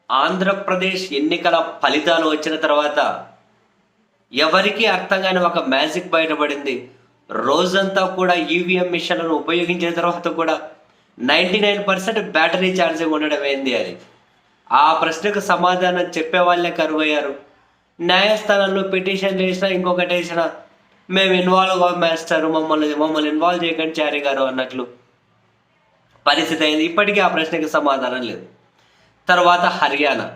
ఆంధ్రప్రదేశ్ ఎన్నికల ఫలితాలు వచ్చిన తర్వాత ఎవరికీ అర్థం కాని ఒక మ్యాజిక్ బయటపడింది. రోజంతా కూడా ఈవీఎం మిషన్లను ఉపయోగించిన తర్వాత కూడా 99% బ్యాటరీ ఛార్జింగ్ ఉండడం ఏంది అది? ఆ ప్రశ్నకు సమాధానం చెప్పే వాళ్ళే కరువయ్యారు. న్యాయస్థానాల్లో పిటిషన్ చేసినా ఇంకొకటి వేసినా మేము ఇన్వాల్వ్ మాస్టర్ మమ్మల్ని ఇన్వాల్వ్ చేయకండి చారి గారు అన్నట్లు పరిస్థితి అయింది. ఇప్పటికీ ఆ ప్రశ్నకి సమాధానం లేదు. తర్వాత హర్యానా,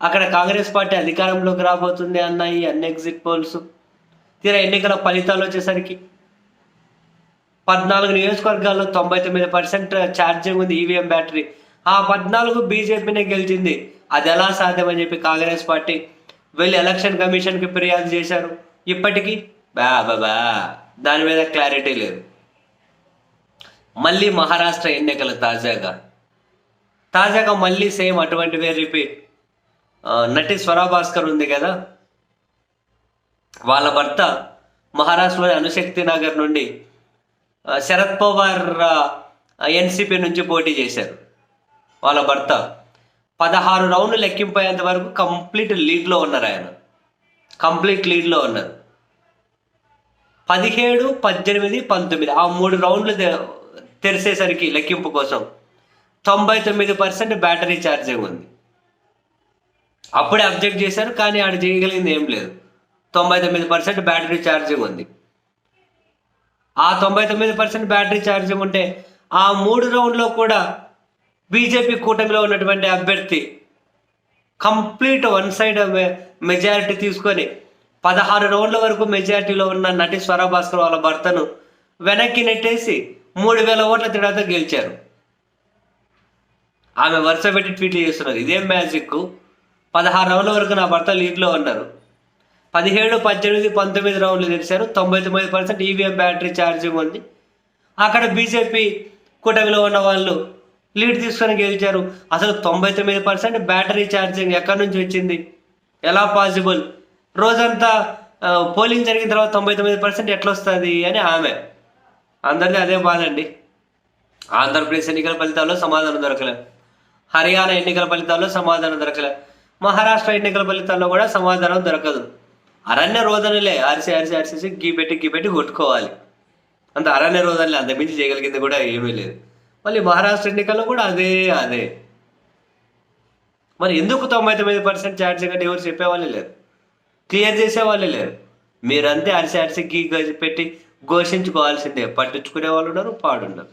అక్కడ కాంగ్రెస్ పార్టీ అధికారంలోకి రాబోతుంది అన్నాయి అన్ని ఎగ్జిట్ పోల్స్. తీరా ఎన్నికల ఫలితాలు వచ్చేసరికి 14 నియోజకవర్గాల్లో 99% ఛార్జింగ్ ఉంది ఈవీఎం బ్యాటరీ. ఆ 14 బీజేపీనే గెలిచింది. అది ఎలా సాధ్యమని చెప్పి కాంగ్రెస్ పార్టీ వెళ్ళి ఎలక్షన్ కమిషన్కి ఫిర్యాదు చేశారు. ఇప్పటికీ బాబా దాని మీద క్లారిటీ లేదు. మళ్ళీ మహారాష్ట్ర ఎన్నికలు తాజాగా మళ్ళీ సేమ్ అటువంటివే రిపీట్. నటి స్వరా భాస్కర్ ఉంది కదా, వాళ్ళ భర్త మహారాష్ట్రలోని అనుశక్తి నగర్ నుండి శరద్ పవార్ ఎన్సీపీ నుంచి పోటీ చేశారు. వాళ్ళ భర్త 16 రౌండ్లు లెక్కింపోయేంత వరకు కంప్లీట్ లీడ్లో ఉన్నారు. ఆయన కంప్లీట్ లీడ్లో ఉన్నారు. 17, 18, 19 ఆ 3 రౌండ్లు తెరిసేసరికి లెక్కింపు కోసం 99% బ్యాటరీ ఛార్జింగ్ ఉంది. అప్పుడే అబ్జెక్ట్ చేశారు, కానీ ఆడ చేయగలిగింది ఏం లేదు. 99% బ్యాటరీ ఛార్జింగ్ ఉంది. ఆ 99% బ్యాటరీ ఛార్జింగ్ ఉంటే ఆ 3 రౌండ్లో కూడా బీజేపీ కూటమిలో ఉన్నటువంటి అభ్యర్థి కంప్లీట్ వన్ సైడ్ మెజారిటీ తీసుకొని 16 రౌండ్ల వరకు మెజారిటీలో ఉన్న నటి స్వరా భాస్కర్ వాళ్ళ భర్తను వెనక్కి నెట్టేసి 3000 ఓట్ల తేడాతో గెలిచారు. ఆమె వరుస పెట్టి ట్వీట్లు చేస్తున్నారు. ఇదేం మ్యాజిక్? 16 రౌండ్ల వరకు నా భర్త లీడ్లో ఉన్నారు. 17, 18, 19 రౌండ్లు తెరిచారు. 99% ఈవీఎం బ్యాటరీ ఛార్జింగ్ ఉంది. అక్కడ బీజేపీ కూటమిలో ఉన్న వాళ్ళు లీడ్ తీసుకొని గెలిచారు. అసలు 99% బ్యాటరీ ఛార్జింగ్ ఎక్కడి నుంచి వచ్చింది? ఎలా పాసిబుల్? రోజంతా పోలింగ్ జరిగిన తర్వాత 99% ఎట్లా వస్తుంది అని ఆమె. అందరినీ అదే బాధ అండి. ఆంధ్రప్రదేశ్ ఎన్నికల ఫలితాల్లో సమాధానం దొరకలేదు. హర్యానా ఎన్నికల ఫలితాల్లో సమాధానం దొరకలేదు. మహారాష్ట్ర ఎన్నికల ఫలితాల్లో కూడా సమాధానం దొరకదు. అరణ్య రోదనలే అరిసి గీ పెట్టి కొట్టుకోవాలి. అంత అరణ్య రోదనలే, అంతమించి చేయగలిగింది కూడా ఏమీ లేదు. మళ్ళీ మహారాష్ట్ర ఎన్నికల్లో కూడా అదే. మరి ఎందుకు 99% ఛార్జింగ్ అంటే ఎవరు చెప్పేవాళ్ళే లేరు, క్లియర్ చేసేవాళ్ళే లేరు. మీరంతే అరిసి గీ పెట్టి ఘోషించుకోవాల్సిందే. పట్టించుకునే వాళ్ళు ఉన్నారు, పాడున్నారు.